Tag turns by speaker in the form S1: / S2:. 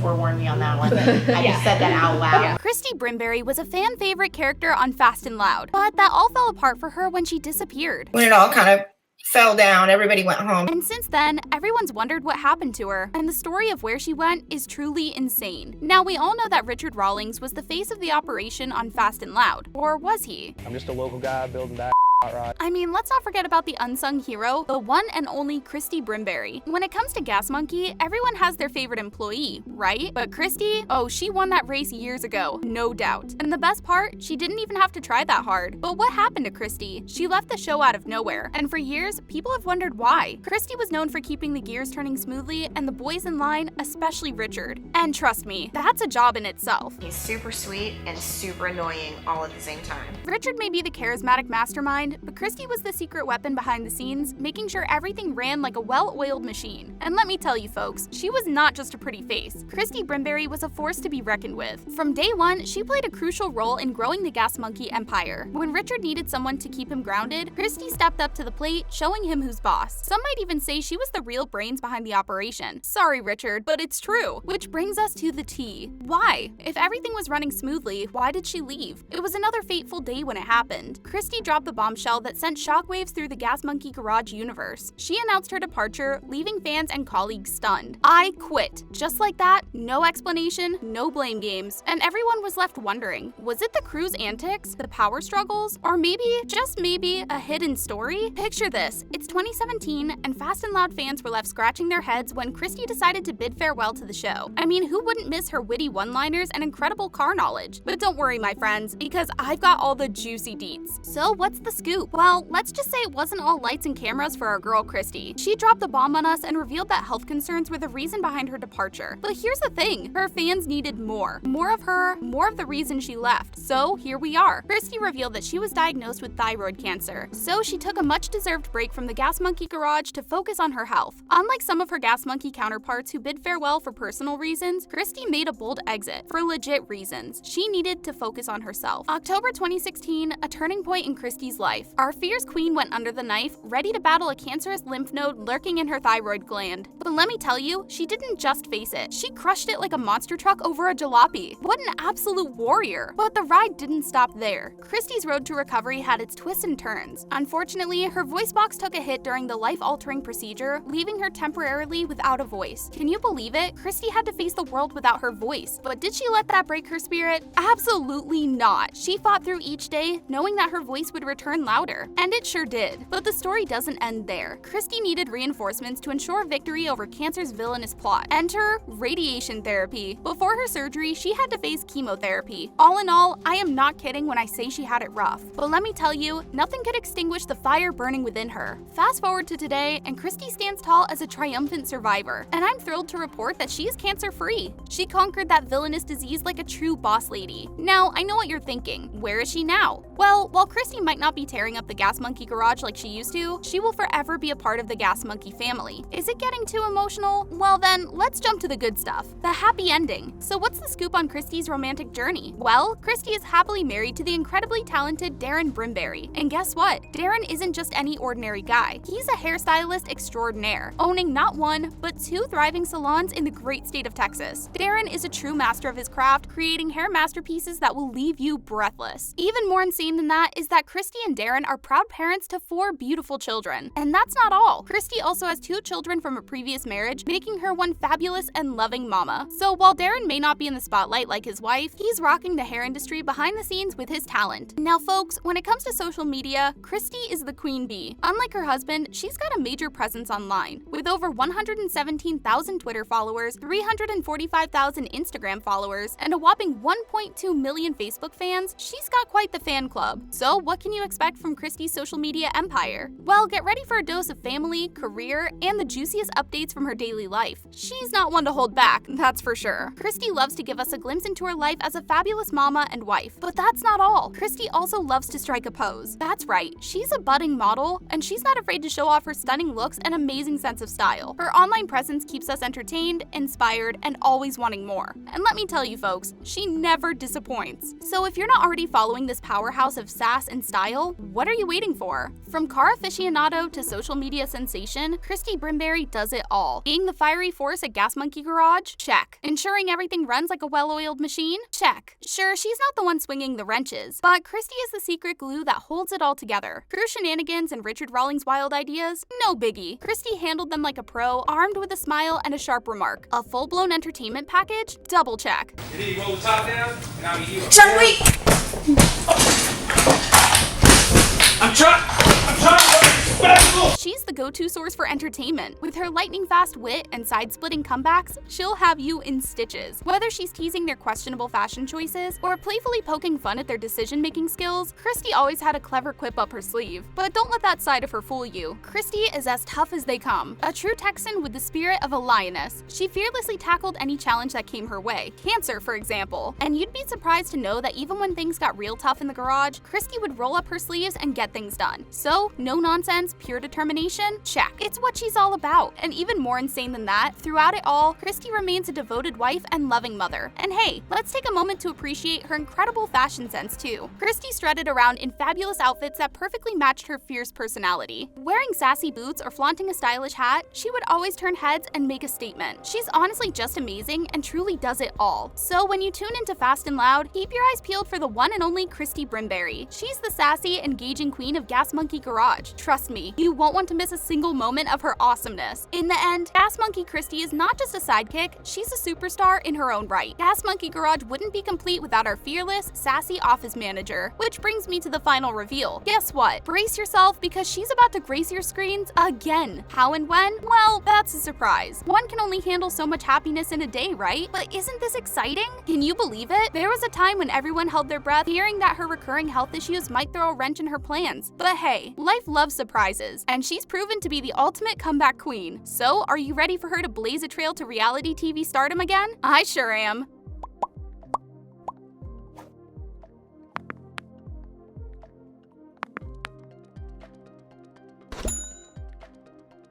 S1: forewarn me on that one. I just said that out loud.
S2: Yeah. Christie Brimberry was a fan favorite character on Fast and Loud, but that all fell apart for her when she disappeared.
S1: When it all kind of fell down, everybody went home.
S2: And since then, everyone's wondered what happened to her, and the story of where she went is truly insane. Now, we all know that Richard Rawlings was the face of the operation on Fast and Loud, or was he?
S3: I'm just a local guy building that.
S2: I mean, let's not forget about the unsung hero, the one and only Christie Brimberry. When it comes to Gas Monkey, everyone has their favorite employee, right? But Christie, oh, she won that race years ago, no doubt. And the best part, she didn't even have to try that hard. But what happened to Christie? She left the show out of nowhere, and for years, people have wondered why. Christie was known for keeping the gears turning smoothly, and the boys in line, especially Richard. And trust me, that's a job in itself.
S4: He's super sweet and super annoying all at the same time.
S2: Richard may be the charismatic mastermind, but Christie was the secret weapon behind the scenes, making sure everything ran like a well-oiled machine. And let me tell you folks, she was not just a pretty face. Christie Brimberry was a force to be reckoned with. From day one, she played a crucial role in growing the Gas Monkey empire. When Richard needed someone to keep him grounded, Christie stepped up to the plate, showing him who's boss. Some might even say she was the real brains behind the operation. Sorry, Richard, but it's true. Which brings us to the tea. Why? If everything was running smoothly, why did she leave? It was another fateful day when it happened. Christie dropped the bombshell that sent shockwaves through the Gas Monkey Garage universe. She announced her departure, leaving fans and colleagues stunned. I quit. Just like that, no explanation, no blame games, and everyone was left wondering, was it the crew's antics, the power struggles, or maybe, just maybe, a hidden story? Picture this, it's 2017, and Fast and Loud fans were left scratching their heads when Christie decided to bid farewell to the show. I mean, who wouldn't miss her witty one-liners and incredible car knowledge? But don't worry, my friends, because I've got all the juicy deets. So what's the scoop? Well, let's just say it wasn't all lights and cameras for our girl Christie. She dropped the bomb on us and revealed that health concerns were the reason behind her departure. But here's the thing, her fans needed more. More of her, more of the reason she left. So here we are. Christie revealed that she was diagnosed with thyroid cancer. So she took a much-deserved break from the Gas Monkey Garage to focus on her health. Unlike some of her Gas Monkey counterparts who bid farewell for personal reasons, Christie made a bold exit for legit reasons. She needed to focus on herself. October 2016, a turning point in Christie's life. Our fierce queen went under the knife, ready to battle a cancerous lymph node lurking in her thyroid gland. But let me tell you, she didn't just face it. She crushed it like a monster truck over a jalopy. What an absolute warrior. But the ride didn't stop there. Christie's road to recovery had its twists and turns. Unfortunately, her voice box took a hit during the life-altering procedure, leaving her temporarily without a voice. Can you believe it? Christie had to face the world without her voice. But did she let that break her spirit? Absolutely not. She fought through each day, knowing that her voice would return louder. And it sure did. But the story doesn't end there. Christie needed reinforcements to ensure victory over cancer's villainous plot. Enter radiation therapy. Before her surgery, she had to face chemotherapy. All in all, I am not kidding when I say she had it rough. But let me tell you, nothing could extinguish the fire burning within her. Fast forward to today, and Christie stands tall as a triumphant survivor. And I'm thrilled to report that she is cancer-free. She conquered that villainous disease like a true boss lady. Now, I know what you're thinking. Where is she now? Well, while Christie might not be tearing up the Gas Monkey Garage like she used to, she will forever be a part of the Gas Monkey family. Is it getting too emotional? Well then, let's jump to the good stuff. The happy ending. So what's the scoop on Christie's romantic journey? Well, Christie is happily married to the incredibly talented Darren Brimberry. And guess what? Darren isn't just any ordinary guy. He's a hairstylist extraordinaire, owning not one, but 2 thriving salons in the great state of Texas. Darren is a true master of his craft, creating hair masterpieces that will leave you breathless. Even more insane than that is that Christie and Darren are proud parents to 4 beautiful children. And that's not all. Christie also has 2 children from a previous marriage, making her one fabulous and loving mama. So while Darren may not be in the spotlight like his wife, he's rocking the hair industry behind the scenes with his talent. Now folks, when it comes to social media, Christie is the queen bee. Unlike her husband, she's got a major presence online. With over 117,000 Twitter followers, 345,000 Instagram followers, and a whopping 1.2 million Facebook fans, she's got quite the fan club. So what can you expect from Christie's social media empire? Well, get ready for a dose of family, career, and the juiciest updates from her daily life. She's not one to hold back, that's for sure. Christie loves to give us a glimpse into her life as a fabulous mama and wife. But that's not all. Christie also loves to strike a pose. That's right, she's a budding model, and she's not afraid to show off her stunning looks and amazing sense of style. Her online presence keeps us entertained, inspired, and always wanting more. And let me tell you folks, she never disappoints. So if you're not already following this powerhouse of sass and style, What are you waiting for? From car aficionado to social media sensation, Christie Brimberry does it all. Being the fiery force at Gas Monkey Garage? Check. Ensuring everything runs like a well-oiled machine? Check. Sure, she's not the one swinging the wrenches, but Christie is the secret glue that holds it all together. Through shenanigans and Richard Rawlings' wild ideas? No biggie. Christie handled them like a pro, armed with a smile and a sharp remark. A full-blown entertainment package? Double check.
S3: And then you roll the top down, and I'll be you.
S1: Chuck, wait!
S3: I'm trying to
S2: She's the go-to source for entertainment. With her lightning-fast wit and side-splitting comebacks, she'll have you in stitches. Whether she's teasing their questionable fashion choices or playfully poking fun at their decision-making skills, Christie always had a clever quip up her sleeve. But don't let that side of her fool you. Christie is as tough as they come. A true Texan with the spirit of a lioness. She fearlessly tackled any challenge that came her way. Cancer, for example. And you'd be surprised to know that even when things got real tough in the garage, Christie would roll up her sleeves and get things done. So, no nonsense, pure determination? Check. It's what she's all about. And even more insane than that, throughout it all, Christie remains a devoted wife and loving mother. And hey, let's take a moment to appreciate her incredible fashion sense too. Christie strutted around in fabulous outfits that perfectly matched her fierce personality. Wearing sassy boots or flaunting a stylish hat, she would always turn heads and make a statement. She's honestly just amazing and truly does it all. So when you tune into Fast and Loud, keep your eyes peeled for the one and only Christie Brimberry. She's the sassy, engaging queen of Gas Monkey Garage. Trust me, you won't want to miss a single moment of her awesomeness. In the end, Gas Monkey Christie is not just a sidekick, she's a superstar in her own right. Gas Monkey Garage wouldn't be complete without our fearless, sassy office manager. Which brings me to the final reveal. Guess what? Brace yourself because she's about to grace your screens again. How and when? Well, that's a surprise. One can only handle so much happiness in a day, right? But isn't this exciting? Can you believe it? There was a time when everyone held their breath, hearing that her recurring health issues might throw a wrench in her plans. But hey, life loves surprises, and she's proven to be the ultimate comeback queen. So, are you ready for her to blaze a trail to reality TV stardom again? I sure am.